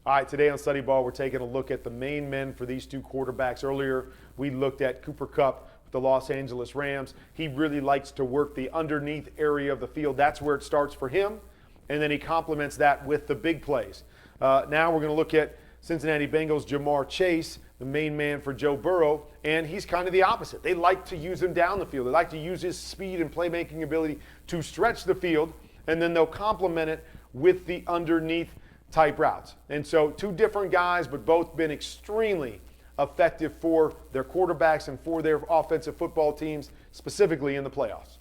All right, today on StudyBall, we're taking a look at the main men for these two quarterbacks. Earlier, we looked at Cooper Kupp with the Los Angeles Rams. He really likes to work the underneath area of the field. That's where it starts for him, and then he complements that with the big plays. Now we're going to look at Cincinnati Bengals' Jamar Chase, the main man for Joe Burrow, and he's kind of the opposite. They like to use him down the field. They like to use his speed and playmaking ability to stretch the field, and then they'll complement it with the underneath type routes. And so two different guys, but both been extremely effective for their quarterbacks and for their offensive football teams, specifically in the playoffs.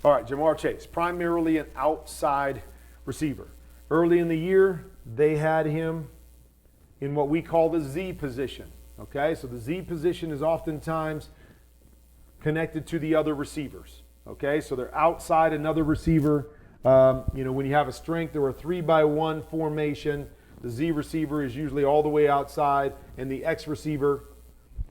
All right, Jamar Chase, primarily an outside receiver. Early in the year, they had him in what we call the Z position. Okay, so the Z position is oftentimes connected to the other receivers. Okay, so they're outside another receiver. When you have a strength or a 3-by-1 formation, the Z receiver is usually all the way outside, and the X receiver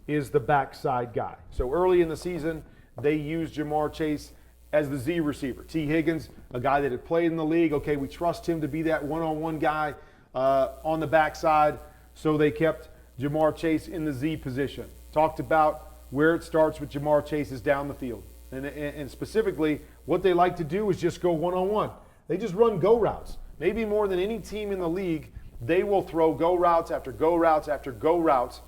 is the backside guy. So early in the season, they used Jamar Chase as the Z receiver. T. Higgins, a guy that had played in the league, okay, we trust him to be that one-on-one guy on the backside, so they kept Jamar Chase in the Z position. Talked about where it starts with Jamar Chase is down the field. And specifically, what they like to do is just go one-on-one. They just run go routes. Maybe more than any team in the league, they will throw go routes after go routes after go routes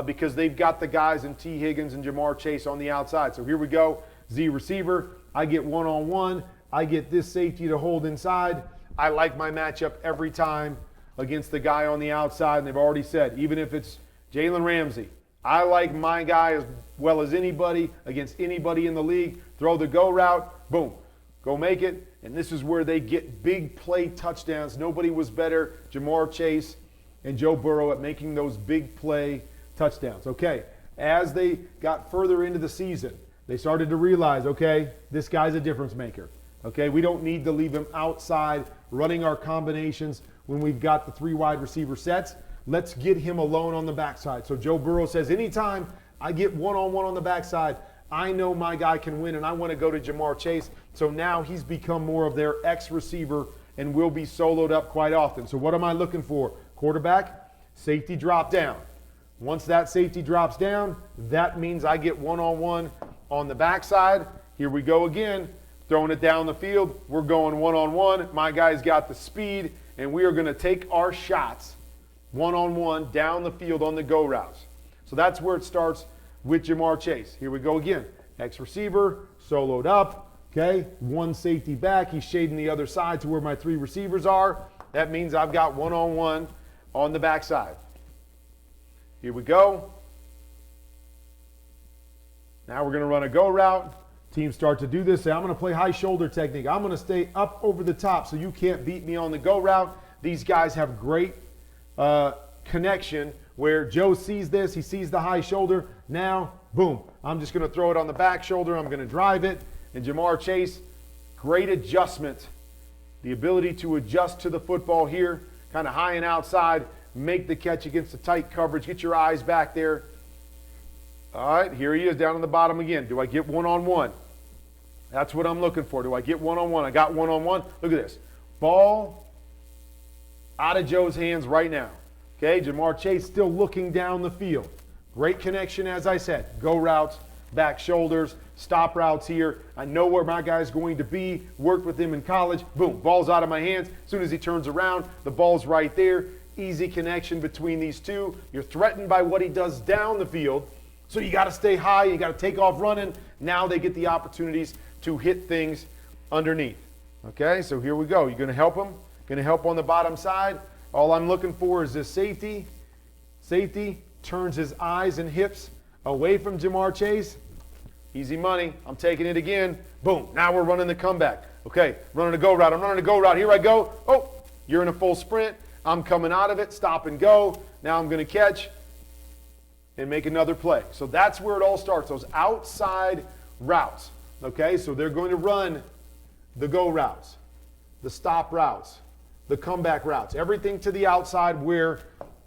because they've got the guys in T. Higgins and Jamar Chase on the outside. So here we go, Z receiver. I get one-on-one. I get this safety to hold inside. I like my matchup every time against the guy on the outside. And they've already said, even if it's Jalen Ramsey, I like my guy as well as anybody against anybody in the league. Throw the go route, boom, go make it. And this is where they get big play touchdowns. Nobody was better, Jamar Chase and Joe Burrow, at making those big play touchdowns. Okay, as they got further into the season, they started to realize, okay, this guy's a difference maker. Okay, we don't need to leave him outside running our combinations when we've got the 3 wide receiver sets. Let's get him alone on the backside. So Joe Burrow says, anytime I get one-on-one on the backside, I know my guy can win, and I want to go to Jamar Chase. So now he's become more of their X receiver and will be soloed up quite often. So what am I looking for? Quarterback, safety drop down. Once that safety drops down, that means I get one-on-one on the backside. Here we go again, throwing it down the field. We're going one-on-one. My guy's got the speed, and we are going to take our shots one-on-one down the field on the go routes. So that's where it starts with Jamar Chase. Here we go again. X receiver, soloed up, okay? One safety back. He's shading the other side to where my 3 receivers are. That means I've got one-on-one on the backside. Here we go. Now we're going to run a go route. Teams start to do this. Say, I'm going to play high shoulder technique. I'm going to stay up over the top so you can't beat me on the go route. These guys have great connection where Joe sees this, he sees the high shoulder. Now, boom, I'm just going to throw it on the back shoulder. I'm going to drive it. And Jamar Chase, great adjustment. The ability to adjust to the football here, kind of high and outside, make the catch against the tight coverage, get your eyes back there. All right, here he is down on the bottom again. Do I get one-on-one? That's what I'm looking for. Do I get one-on-one? I got one-on-one. Look at this. Ball out of Joe's hands right now. Okay, Jamar Chase still looking down the field. Great connection, as I said. Go routes, back shoulders, stop routes here. I know where my guy's going to be. Worked with him in college. Boom, ball's out of my hands. As soon as he turns around, the ball's right there. Easy connection between these two. You're threatened by what he does down the field. So you got to stay high. You got to take off running. Now they get the opportunities to hit things underneath. Okay, so here we go. You're going to help him. Going to help on the bottom side. All I'm looking for is this safety. Safety turns his eyes and hips away from Jamar Chase. Easy money. I'm taking it again. Boom. Now we're running the comeback. Okay, running a go route. I'm running a go route. Here I go. Oh, you're in a full sprint. I'm coming out of it. Stop and go. Now I'm going to catch and make another play. So that's where it all starts, those outside routes. Okay, so they're going to run the go routes, the stop routes, the comeback routes, everything to the outside where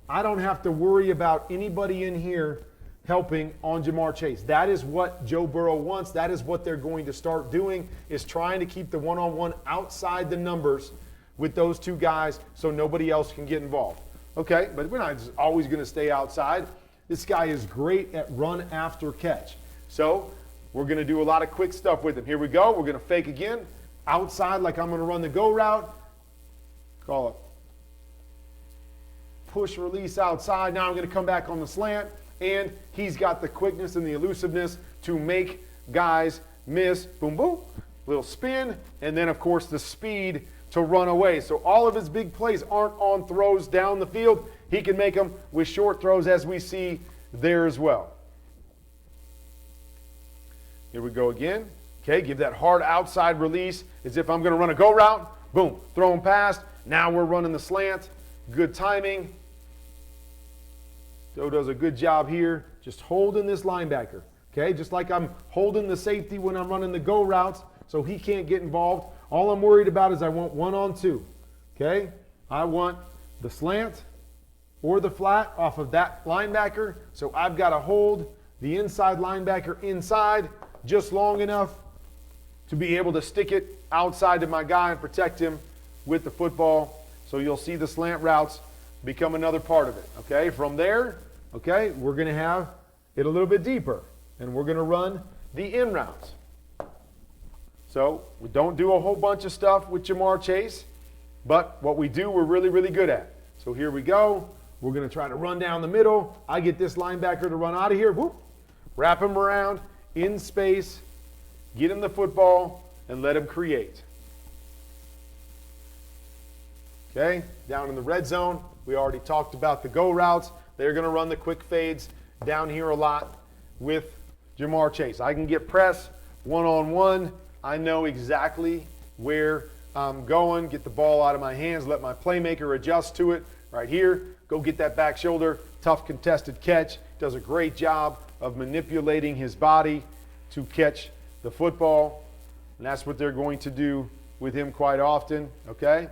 I don't have to worry about anybody in here helping on Jamar Chase. That is what Joe Burrow wants. That is what they're going to start doing, is trying to keep the one-on-one outside the numbers with those two guys so nobody else can get involved. Okay, but we're not just always going to stay outside. This guy is great at run after catch. So we're going to do a lot of quick stuff with him. Here we go. We're going to fake again. Outside like I'm going to run the go route. Call it push release outside. Now I'm going to come back on the slant. And he's got the quickness and the elusiveness to make guys miss. Boom, boom. Little spin. And then, of course, the speed to run away. So all of his big plays aren't on throws down the field. He can make them with short throws as we see there as well. Here we go again. Okay, give that hard outside release as if I'm going to run a go route. Boom, throw him past. Now we're running the slant. Good timing. Joe does a good job here just holding this linebacker. Okay, just like I'm holding the safety when I'm running the go routes so he can't get involved. All I'm worried about is I want 1-on-2. Okay, I want the slant or the flat off of that linebacker. So I've got to hold the inside linebacker inside just long enough to be able to stick it outside to my guy and protect him with the football. So you'll see the slant routes become another part of it. Okay, from there, okay, we're going to have it a little bit deeper. And we're going to run the in routes. So we don't do a whole bunch of stuff with Ja'Marr Chase, but what we do, we're really, really good at. So here we go. We're going to try to run down the middle. I get this linebacker to run out of here. Whoop. Wrap him around in space, get him the football, and let him create. Okay, down in the red zone, we already talked about the go routes. They're going to run the quick fades down here a lot with Ja'Marr Chase. I can get press one-on-one. I know exactly where I'm going, get the ball out of my hands, let my playmaker adjust to it. Right here, go get that back shoulder, tough contested catch. Does a great job of manipulating his body to catch the football. And that's what they're going to do with him quite often, okay?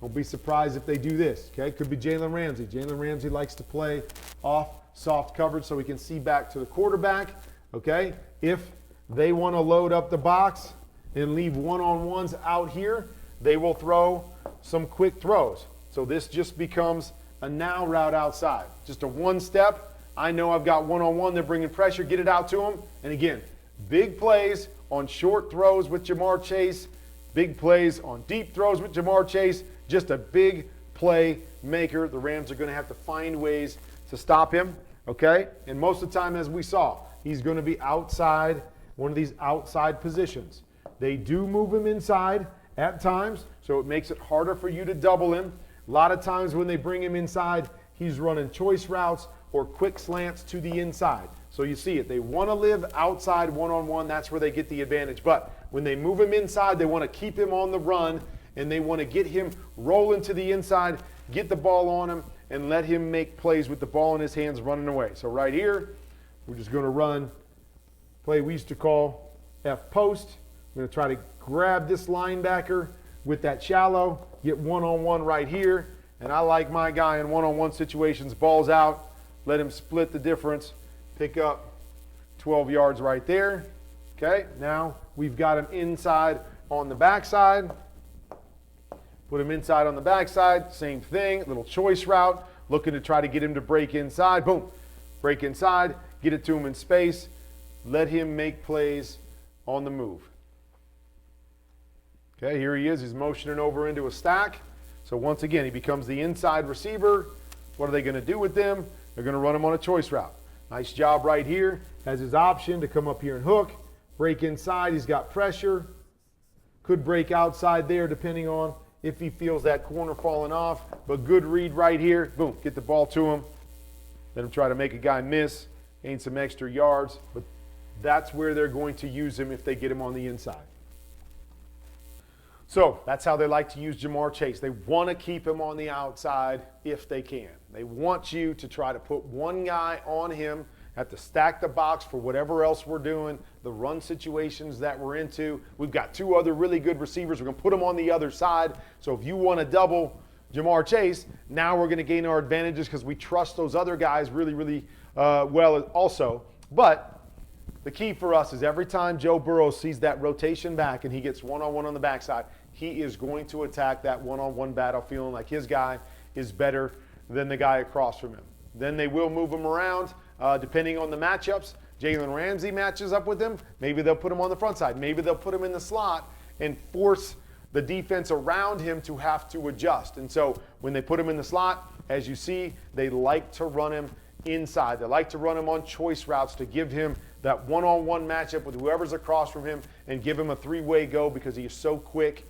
Don't be surprised if they do this, okay? Could be Jalen Ramsey. Jalen Ramsey likes to play off soft coverage so he can see back to the quarterback, okay? If they want to load up the box and leave one-on-ones out here, they will throw some quick throws. So this just becomes a now route outside. Just a one step. I know I've got one-on-one. They're bringing pressure. Get it out to them. And again, big plays on short throws with Ja'Marr Chase. Big plays on deep throws with Ja'Marr Chase. Just a big play maker. The Rams are going to have to find ways to stop him. Okay? And most of the time, as we saw, he's going to be outside, one of these outside positions. They do move him inside at times, so it makes it harder for you to double him. A lot of times when they bring him inside, he's running choice routes or quick slants to the inside. So you see it. They want to live outside one-on-one. That's where they get the advantage. But when they move him inside, they want to keep him on the run, and they want to get him rolling to the inside, get the ball on him, and let him make plays with the ball in his hands running away. So right here, we're just going to run play we used to call F-post. I'm going to try to grab this linebacker with that shallow, get one-on-one right here. And I like my guy in one-on-one situations, balls out, let him split the difference, pick up 12 yards right there. Okay, now we've got him inside on the backside. Put him inside on the backside, same thing, little choice route, looking to try to get him to break inside. Boom, break inside, get it to him in space, let him make plays on the move. Okay, here he is. He's motioning over into a stack. So once again, he becomes the inside receiver. What are they going to do with them? They're going to run him on a choice route. Nice job right here. Has his option to come up here and hook. Break inside. He's got pressure. Could break outside there depending on if he feels that corner falling off. But good read right here. Boom, get the ball to him. Let him try to make a guy miss. Gain some extra yards. But that's where they're going to use him if they get him on the inside. So that's how they like to use Ja'Marr Chase. They want to keep him on the outside if they can. They want you to try to put one guy on him, have to stack the box for whatever else we're doing, the run situations that we're into. We've got two other really good receivers. We're going to put them on the other side. So if you want to double Ja'Marr Chase, now we're going to gain our advantages because we trust those other guys really, really well also. But the key for us is every time Joe Burrow sees that rotation back and he gets one-on-one on the backside, he is going to attack that one-on-one battle feeling like his guy is better than the guy across from him. Then they will move him around depending on the matchups. Jalen Ramsey matches up with him. Maybe they'll put him on the front side. Maybe they'll put him in the slot and force the defense around him to have to adjust. And so when they put him in the slot, as you see, they like to run him inside. They like to run him on choice routes to give him that one-on-one matchup with whoever's across from him and give him a three-way go because he is so quick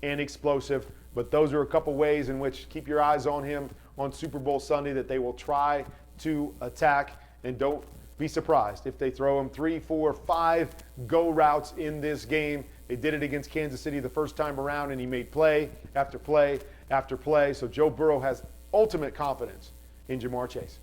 and explosive. But those are a couple ways in which keep your eyes on him on Super Bowl Sunday that they will try to attack. And don't be surprised if they throw him 3, 4, 5 go routes in this game. They did it against Kansas City the first time around, and he made play after play after play. So Joe Burrow has ultimate confidence in Jamar Chase.